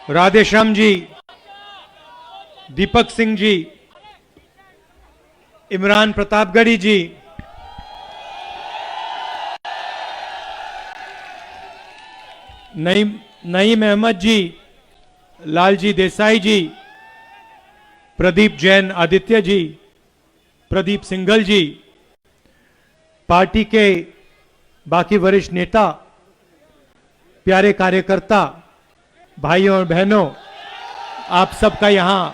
राधेश्याम जी, दीपक सिंह जी, इमरान प्रतापगढ़ी जी, नईम अहमद जी, लालजी देसाई जी, प्रदीप जैन आदित्य जी, प्रदीप सिंघल जी, party के बाकी वरिष्ठ नेता, प्यारे कार्यकर्ता, भाइयों और बहनों, आप सबका यहां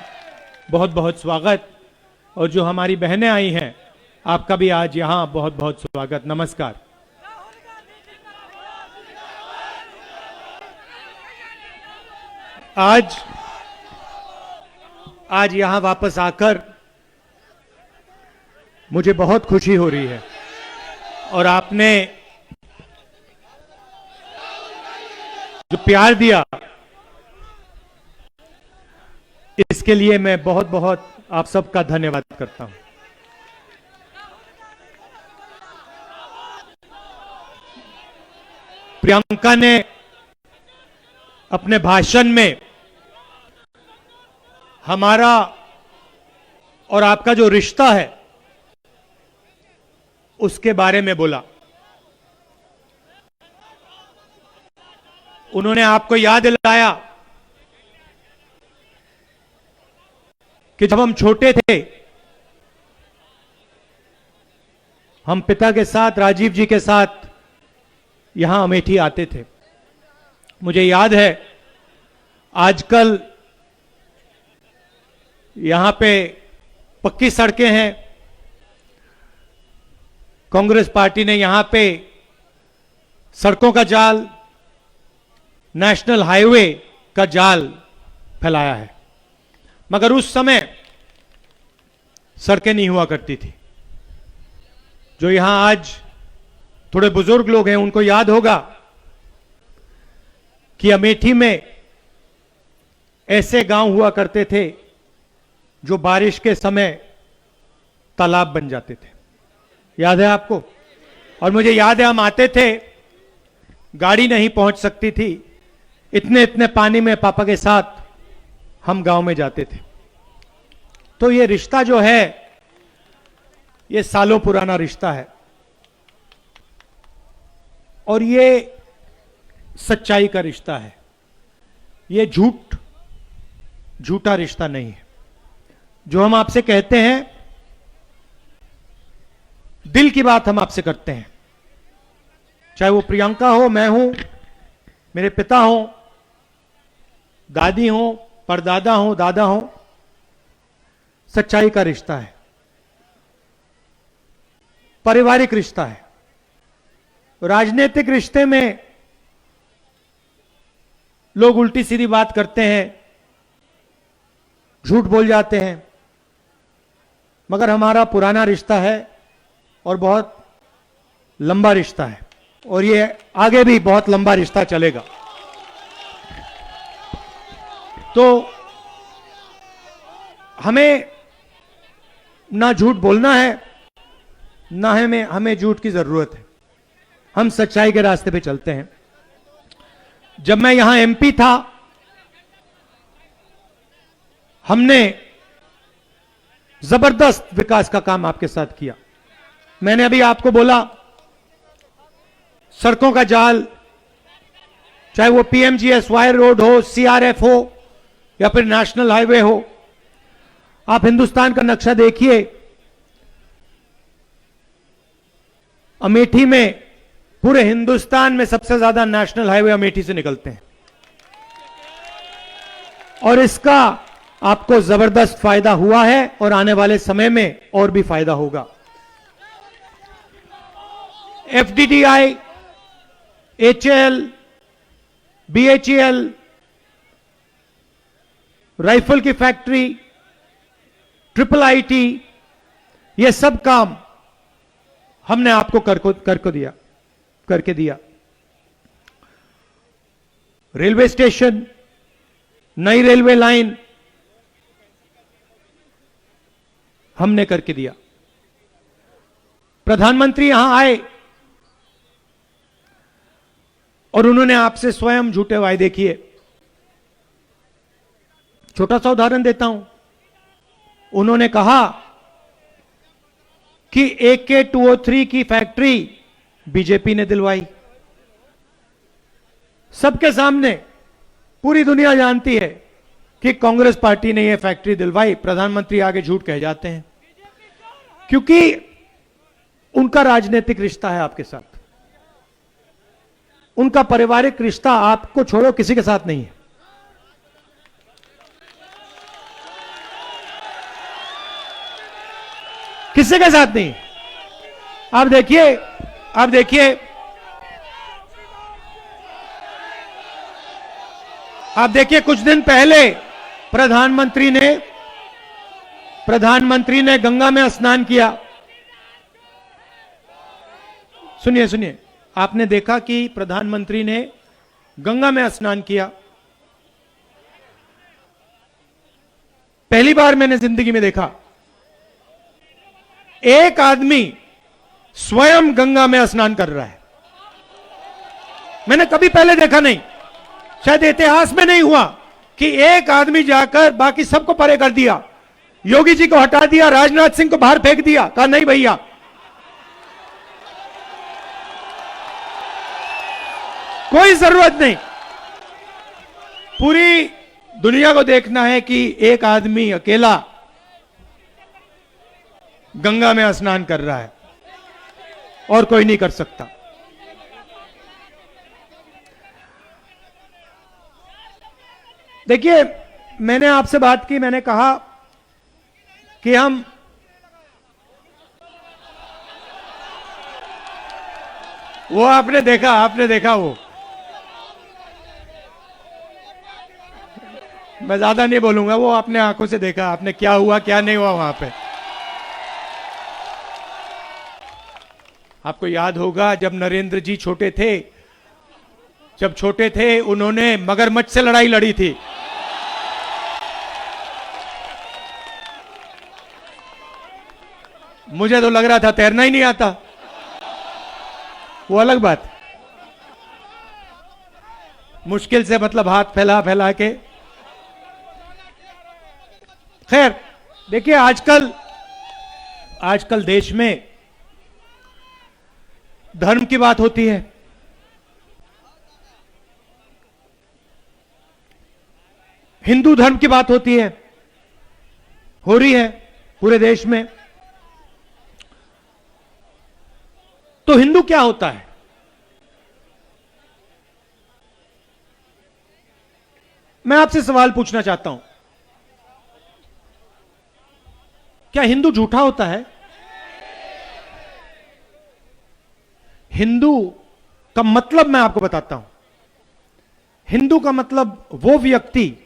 बहुत बहुत स्वागत। और जो हमारी बहनें आई हैं, आपका भी आज यहां बहुत बहुत स्वागत। नमस्कार। आज यहां वापस आकर मुझे बहुत खुशी हो रही है और आपने जो प्यार दिया, इसके लिए मैं बहुत बहुत आप सबका धन्यवाद करता हूं। प्रियंका ने अपने भाषण में हमारा और आपका जो रिश्ता है उसके बारे में बोला। उन्होंने आपको याद दिलाया कि जब हम छोटे थे, हम पिता के साथ, राजीव जी के साथ यहां अमेठी आते थे। मुझे याद है, आजकल यहां पे पक्की सड़कें हैं। कांग्रेस पार्टी ने यहां पे सड़कों का जाल, नेशनल हाईवे का जाल फैलाया है, मगर उस समय सड़कें नहीं हुआ करती थी। जो यहां आज थोड़े बुजुर्ग लोग हैं, उनको याद होगा कि अमेठी में ऐसे गांव हुआ करते थे जो बारिश के समय तालाब बन जाते थे। याद है आपको? और मुझे याद है, हम आते थे, गाड़ी नहीं पहुंच सकती थी, इतने इतने पानी में पापा के साथ हम गांव में जाते थे। तो ये रिश्ता जो है, ये सालों पुराना रिश्ता है और ये सच्चाई का रिश्ता है। ये झूठा रिश्ता नहीं है। जो हम आपसे कहते हैं, दिल की बात हम आपसे करते हैं। चाहे वो प्रियंका हो, मैं हूं, मेरे पिता हो, दादी हो, परदादा हो, दादा हो, सच्चाई का रिश्ता है, पारिवारिक रिश्ता है। राजनीतिक रिश्ते में लोग उल्टी सीधी बात करते हैं, झूठ बोल जाते हैं, मगर हमारा पुराना रिश्ता है और बहुत लंबा रिश्ता है और ये आगे भी बहुत लंबा रिश्ता चलेगा। तो हमें ना झूठ बोलना है, ना हमें झूठ की जरूरत है। हम सच्चाई के रास्ते पे चलते हैं। जब मैं यहां एमपी था, हमने जबरदस्त विकास का काम आपके साथ किया। मैंने अभी आपको बोला, सड़कों का जाल, चाहे वो पीएमजीएसवाई रोड हो, सीआरएफ हो या फिर नेशनल हाईवे हो। आप हिंदुस्तान का नक्शा देखिए, अमेठी में, पूरे हिंदुस्तान में सबसे ज्यादा नेशनल हाईवे अमेठी से निकलते हैं और इसका आपको जबरदस्त फायदा हुआ है और आने वाले समय में और भी फायदा होगा। एफडीडीआई, एचएएल, बीएचईएल, राइफल की फैक्ट्री, ट्रिपल आईटी, ये सब काम हमने आपको करके दिया। रेलवे स्टेशन, नई रेलवे लाइन हमने करके दिया। प्रधानमंत्री यहां आए और उन्होंने आपसे स्वयं झूठे वायदे किए छोटा सा उदाहरण देता हूं। उन्होंने कहा कि AK-203 की फैक्ट्री बीजेपी ने दिलवाई। सबके सामने पूरी दुनिया जानती है कि कांग्रेस पार्टी ने यह फैक्ट्री दिलवाई। प्रधानमंत्री आगे झूठ कह जाते हैं क्योंकि उनका राजनीतिक रिश्ता है आपके साथ, उनका पारिवारिक रिश्ता आपको छोड़ो किसी के साथ नहीं है। किसी के साथ नहीं। आप देखिए, आप देखिए, आप देखिए, कुछ दिन पहले प्रधानमंत्री ने गंगा में स्नान किया। सुनिए सुनिए, आपने देखा कि प्रधानमंत्री ने गंगा में स्नान किया। पहली बार मैंने जिंदगी में देखा एक आदमी स्वयं गंगा में स्नान कर रहा है। मैंने कभी पहले देखा नहीं, शायद इतिहास में नहीं हुआ कि एक आदमी जाकर बाकी सबको परे कर दिया, योगी जी को हटा दिया, राजनाथ सिंह को बाहर फेंक दिया, कहा नहीं भैया, कोई जरूरत नहीं। पूरी दुनिया को देखना है कि एक आदमी अकेला गंगा में स्नान कर रहा है और कोई नहीं कर सकता। देखिए, मैंने आपसे बात की, मैंने कहा कि हम वो आपने देखा वो, मैं ज्यादा नहीं बोलूंगा, वो आपने आंखों से देखा, आपने क्या हुआ क्या नहीं हुआ वहां पे। आपको याद होगा जब नरेंद्र जी छोटे थे, उन्होंने मगरमच्छ से लड़ाई लड़ी थी। मुझे तो लग रहा था तैरना ही नहीं आता, वो अलग बात, मुश्किल से मतलब हाथ फैला फैला के। खैर, देखिए आजकल देश में धर्म की बात होती है। हिंदू धर्म की बात होती है, हो रही है पूरे देश में। तो हिंदू क्या होता है? मैं आपसे सवाल पूछना चाहता हूं, क्या हिंदू झूठा होता है? हिंदू का मतलब मैं आपको बताता हूं। हिंदू का मतलब वो व्यक्ति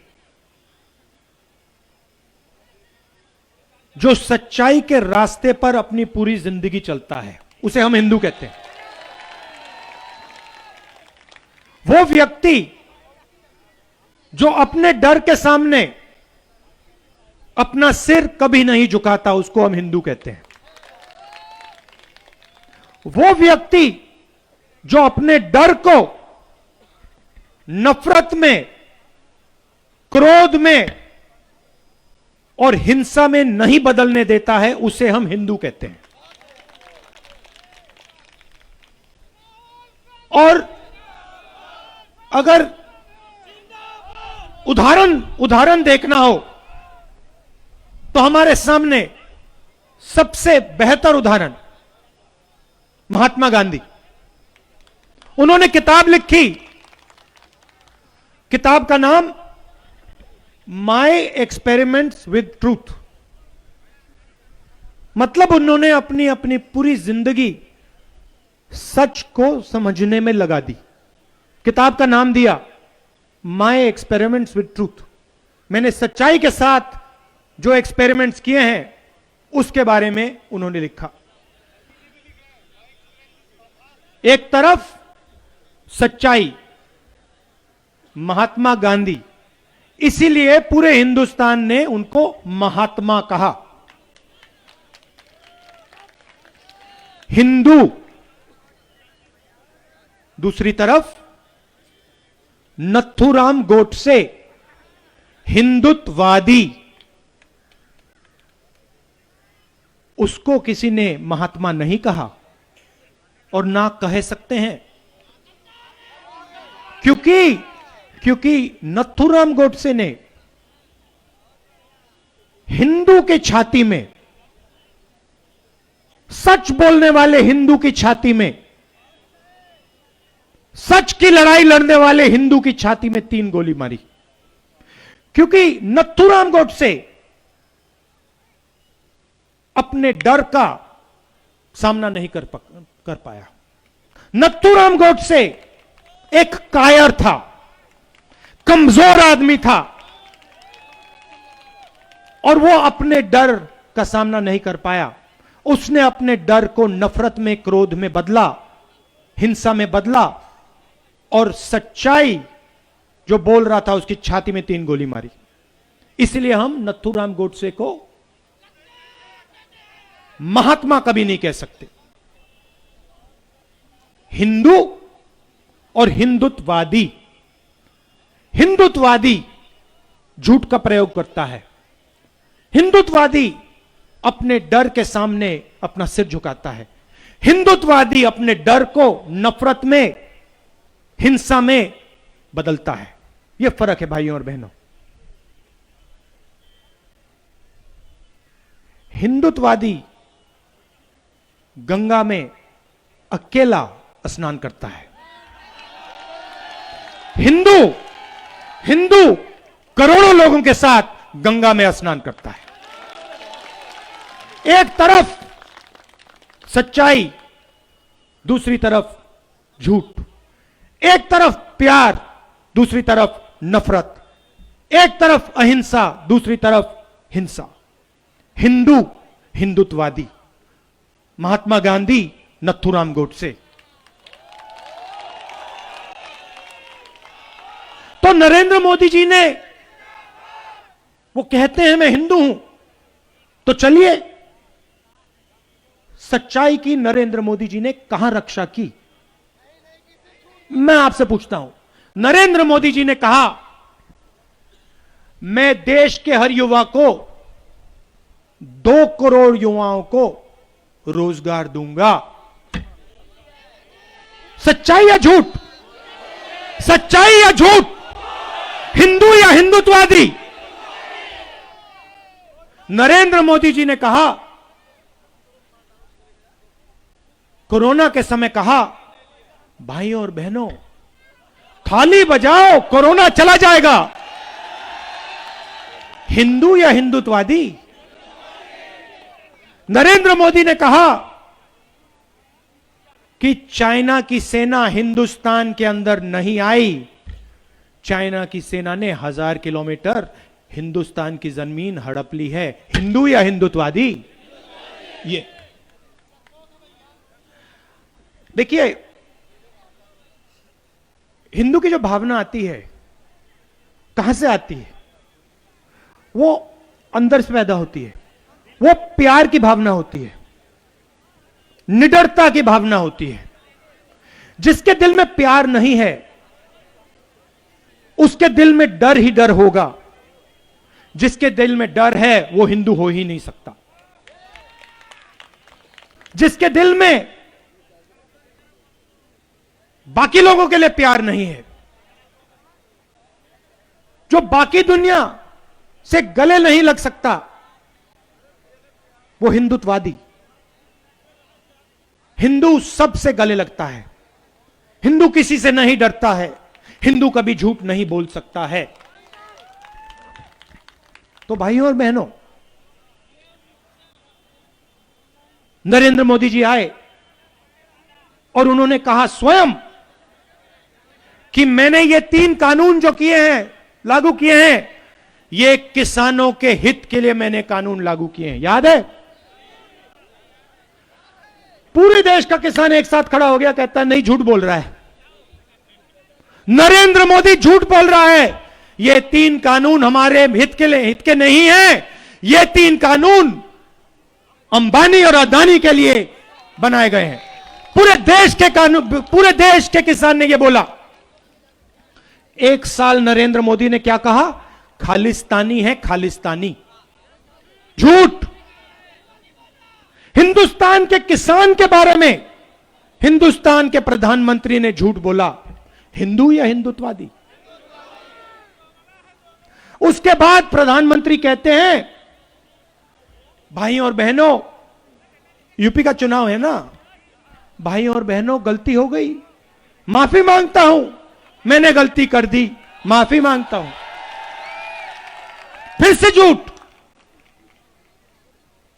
जो सच्चाई के रास्ते पर अपनी पूरी जिंदगी चलता है, उसे हम हिंदू कहते हैं। वो व्यक्ति जो अपने डर के सामने अपना सिर कभी नहीं झुकाता, उसको हम हिंदू कहते हैं। वो व्यक्ति जो अपने डर को नफरत में, क्रोध में और हिंसा में नहीं बदलने देता है, उसे हम हिंदू कहते हैं। और अगर उदाहरण देखना हो तो हमारे सामने सबसे बेहतर उदाहरण महात्मा गांधी। उन्होंने किताब लिखी, किताब का नाम माय एक्सपेरिमेंट्स विद ट्रूथ। मतलब उन्होंने अपनी अपनी पूरी जिंदगी सच को समझने में लगा दी। किताब का नाम दिया माय एक्सपेरिमेंट्स विद ट्रूथ। मैंने सच्चाई के साथ जो एक्सपेरिमेंट्स किए हैं उसके बारे में उन्होंने लिखा। एक तरफ सच्चाई, महात्मा गांधी, इसीलिए पूरे हिंदुस्तान ने उनको महात्मा कहा। हिंदू दूसरी तरफ नथुराम गोडसे, हिंदुत्ववादी, उसको किसी ने महात्मा नहीं कहा और ना कह सकते हैं, क्योंकि नथुराम गोडसे ने हिंदू की छाती में, सच बोलने वाले हिंदू की छाती में, सच की लड़ाई लड़ने वाले हिंदू की छाती में 3 गोली मारी। क्योंकि नथुराम गोडसे अपने डर का सामना नहीं कर पाया। नथुराम गोडसे एक कायर था, कमजोर आदमी था, और वो अपने डर का सामना नहीं कर पाया। उसने अपने डर को नफरत में, क्रोध में बदला, हिंसा में बदला, और सच्चाई जो बोल रहा था उसकी छाती में 3 गोली मारी। इसलिए हम नथुराम गोडसे को महात्मा कभी नहीं कह सकते। हिंदू और हिंदुत्ववादी, हिंदुत्ववादी झूठ का प्रयोग करता है। हिंदुत्ववादी अपने डर के सामने अपना सिर झुकाता है। हिंदुत्ववादी अपने डर को नफरत में, हिंसा में बदलता है। यह फर्क है भाइयों और बहनों। हिंदुत्ववादी गंगा में अकेला स्नान करता है। हिंदू करोड़ों लोगों के साथ गंगा में स्नान करता है। एक तरफ सच्चाई, दूसरी तरफ झूठ। एक तरफ प्यार, दूसरी तरफ नफरत। एक तरफ अहिंसा, दूसरी तरफ हिंसा। हिंदू हिंदुत्ववादी, महात्मा गांधी, नथुराम गोडसे। तो नरेंद्र मोदी जी ने, वो कहते हैं मैं हिंदू हूं, तो चलिए सच्चाई की नरेंद्र मोदी जी ने कहां रक्षा की? मैं आपसे पूछता हूं। नरेंद्र मोदी जी ने कहा मैं देश के हर युवा को, 2 करोड़ युवाओं को रोजगार दूंगा। सच्चाई या झूठ? सच्चाई या झूठ? हिंदू या हिंदुत्ववादी? नरेंद्र मोदी जी ने कहा, कोरोना के समय कहा, भाइयों और बहनों थाली बजाओ, कोरोना चला जाएगा। हिंदू या हिंदुत्ववादी? नरेंद्र मोदी ने कहा कि चाइना की सेना हिंदुस्तान के अंदर नहीं आई। चाइना की सेना ने 1000 किलोमीटर हिंदुस्तान की जमीन हड़प ली है। हिंदू या हिंदुत्ववादी? ये देखिए, हिंदू की जो भावना आती है, कहां से आती है? वो अंदर से पैदा होती है। वो प्यार की भावना होती है, निडरता की भावना होती है। जिसके दिल में प्यार नहीं है, उसके दिल में डर ही डर होगा। जिसके दिल में डर है, वो हिंदू हो ही नहीं सकता। जिसके दिल में बाकी लोगों के लिए प्यार नहीं है, जो बाकी दुनिया से गले नहीं लग सकता, वो हिंदुत्ववादी। हिंदू सबसे गले लगता है। हिंदू किसी से नहीं डरता है। हिंदू कभी झूठ नहीं बोल सकता है। तो भाइयों और बहनों, नरेंद्र मोदी जी आए और उन्होंने कहा स्वयं कि मैंने ये 3 कानून जो किए हैं, लागू किए हैं, ये किसानों के हित के लिए मैंने कानून लागू किए हैं। याद है? पूरे देश का किसान एक साथ खड़ा हो गया, कहता है नहीं, झूठ बोल रहा है, नरेंद्र मोदी झूठ बोल रहा है। ये 3 कानून हमारे हित के नहीं है। ये 3 कानून अंबानी और अदानी के लिए बनाए गए हैं। पूरे देश के कानून, पूरे देश के किसान ने यह बोला। 1 साल नरेंद्र मोदी ने क्या कहा? खालिस्तानी है, खालिस्तानी। झूठ। हिंदुस्तान के किसान के बारे में हिंदुस्तान के प्रधानमंत्री ने झूठ बोला। हिंदू या हिंदुत्ववादी? उसके बाद प्रधानमंत्री कहते हैं, भाई और बहनों, यूपी का चुनाव है ना, भाई और बहनों गलती हो गई, माफी मांगता हूं, मैंने गलती कर दी, माफी मांगता हूं। फिर से झूठ।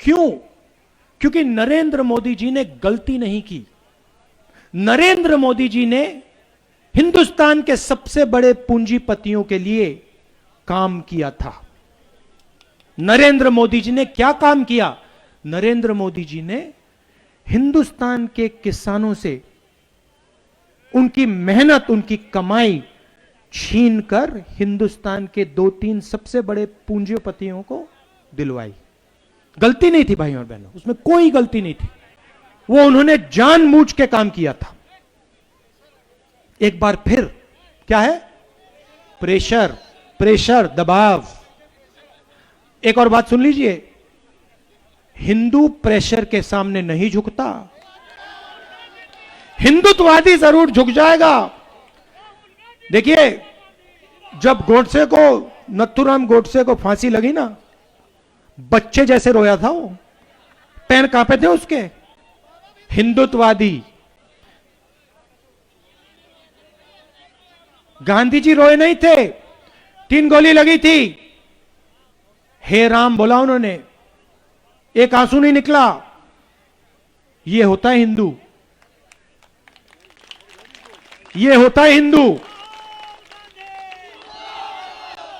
क्यों? क्योंकि नरेंद्र मोदी जी ने गलती नहीं की। नरेंद्र मोदी जी ने हिंदुस्तान के सबसे बड़े पूंजीपतियों के लिए काम किया था। नरेंद्र मोदी जी ने क्या काम किया? नरेंद्र मोदी जी ने हिंदुस्तान के किसानों से उनकी मेहनत, उनकी कमाई छीनकर हिंदुस्तान के 2-3 सबसे बड़े पूंजीपतियों को दिलवाई। गलती नहीं थी भाई और बहनों, उसमें कोई गलती नहीं थी। वो उन्होंने जानबूझ के काम किया था। एक बार फिर क्या है? प्रेशर, प्रेशर, दबाव। एक और बात सुन लीजिए, हिंदू प्रेशर के सामने नहीं झुकता। हिंदुत्ववादी जरूर झुक जाएगा। देखिए, जब गोडसे को, नथुराम गोडसे को फांसी लगी ना, बच्चे जैसे रोया था वो, पैर कांपे थे उसके। हिंदुत्ववादी गांधी जी रोए नहीं थे, 3 गोली लगी थी, हे राम बोला उन्होंने, एक आंसू नहीं निकला। ये होता है हिंदू, ये होता है हिंदू।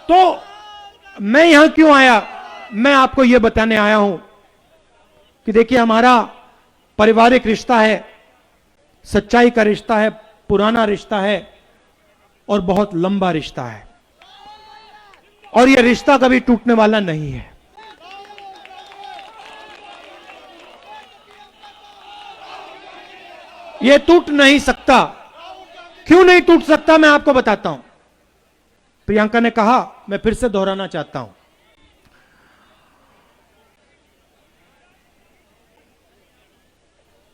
तो मैं यहां क्यों आया? मैं आपको यह बताने आया हूं कि देखिए, हमारा पारिवारिक रिश्ता है, सच्चाई का रिश्ता है, पुराना रिश्ता है और बहुत लंबा रिश्ता है, और यह रिश्ता कभी टूटने वाला नहीं है। यह टूट नहीं सकता। क्यों नहीं टूट सकता? मैं आपको बताता हूं। प्रियंका ने कहा, मैं फिर से दोहराना चाहता हूं,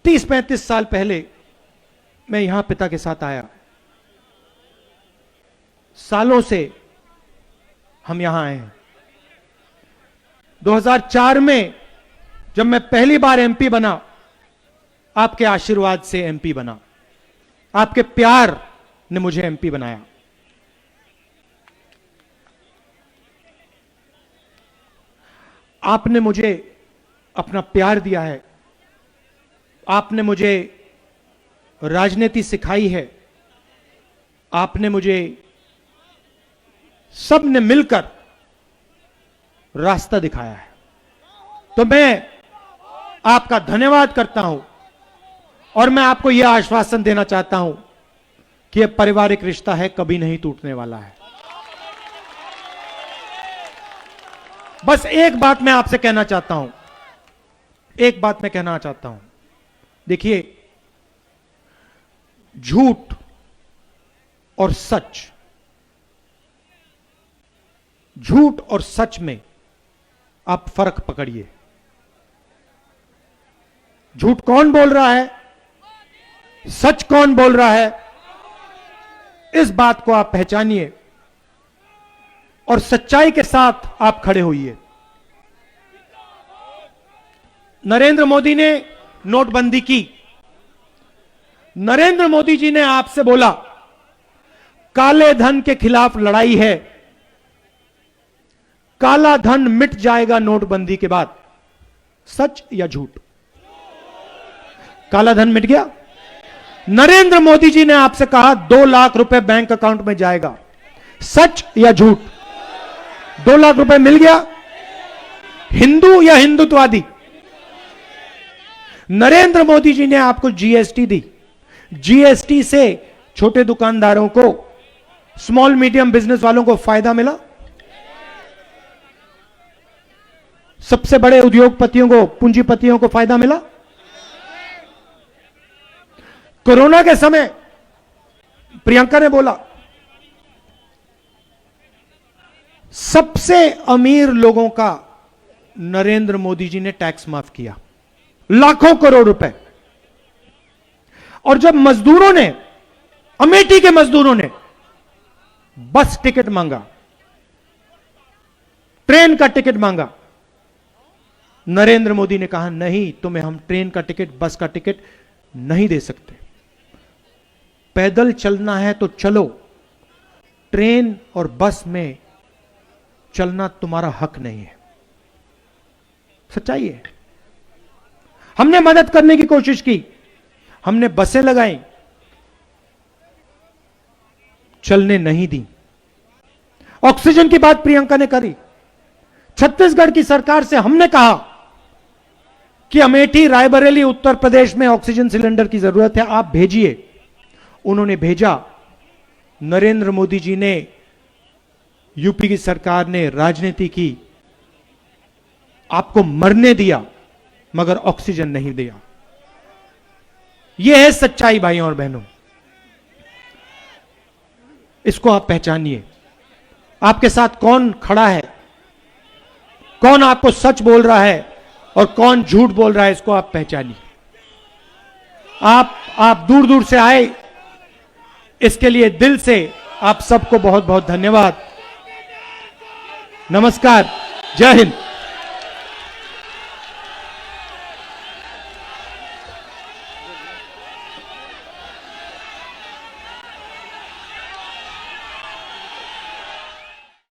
30-35 साल पहले मैं यहां पिता के साथ आया। सालों से हम यहां आए हैं। 2004 में जब मैं पहली बार एमपी बना, आपके आशीर्वाद से एमपी बना, आपके प्यार ने मुझे एमपी बनाया। आपने मुझे अपना प्यार दिया है, आपने मुझे राजनीति सिखाई है, आपने मुझे, सबने मिलकर रास्ता दिखाया है। तो मैं आपका धन्यवाद करता हूं और मैं आपको यह आश्वासन देना चाहता हूं कि यह पारिवारिक रिश्ता है, कभी नहीं टूटने वाला है। बस एक बात मैं आपसे कहना चाहता हूं, एक बात मैं कहना चाहता हूं। देखिए, झूठ और सच, झूठ और सच में आप फर्क पकड़िए। झूठ कौन बोल रहा है, सच कौन बोल रहा है, इस बात को आप पहचानिए और सच्चाई के साथ आप खड़े होइए। नरेंद्र मोदी ने नोटबंदी की। नरेंद्र मोदी जी ने आपसे बोला, काले धन के खिलाफ लड़ाई है, काला धन मिट जाएगा नोटबंदी के बाद। सच या झूठ? काला धन मिट गया। नरेंद्र मोदी जी ने आपसे कहा 2 लाख रुपए बैंक अकाउंट में जाएगा। सच या झूठ? 2 लाख रुपए मिल गया। हिंदू या हिंदुत्ववादी? नरेंद्र मोदी जी ने आपको जीएसटी दी। जीएसटी से छोटे दुकानदारों को, स्मॉल मीडियम बिजनेस वालों को फायदा मिला। सबसे बड़े उद्योगपतियों को, पूंजीपतियों को फायदा मिला। कोरोना के समय प्रियंका ने बोला, सबसे अमीर लोगों का नरेंद्र मोदी जी ने टैक्स माफ किया, लाखों करोड़ रुपए। और जब मजदूरों ने, अमेठी के मजदूरों ने बस टिकट मांगा, ट्रेन का टिकट मांगा, नरेंद्र मोदी ने कहा नहीं, तुम्हें हम ट्रेन का टिकट, बस का टिकट नहीं दे सकते। पैदल चलना है तो चलो, ट्रेन और बस में चलना तुम्हारा हक नहीं है। सच्चाई है। हमने मदद करने की कोशिश की, हमने बसें लगाई, चलने नहीं दी। ऑक्सीजन की बात प्रियंका ने करी। छत्तीसगढ़ की सरकार से हमने कहा कि अमेठी, रायबरेली, उत्तर प्रदेश में ऑक्सीजन सिलेंडर की जरूरत है, आप भेजिए। उन्होंने भेजा। नरेंद्र मोदी जी ने, यूपी की सरकार ने राजनीति की, आपको मरने दिया मगर ऑक्सीजन नहीं दिया। यह है सच्चाई भाइयों और बहनों, इसको आप पहचानिए। आपके साथ कौन खड़ा है, कौन आपको सच बोल रहा है और कौन झूठ बोल रहा है, इसको आप पहचानिए। आप दूर दूर से आए, इसके लिए दिल से आप सबको बहुत बहुत धन्यवाद। नमस्कार, जय हिंद।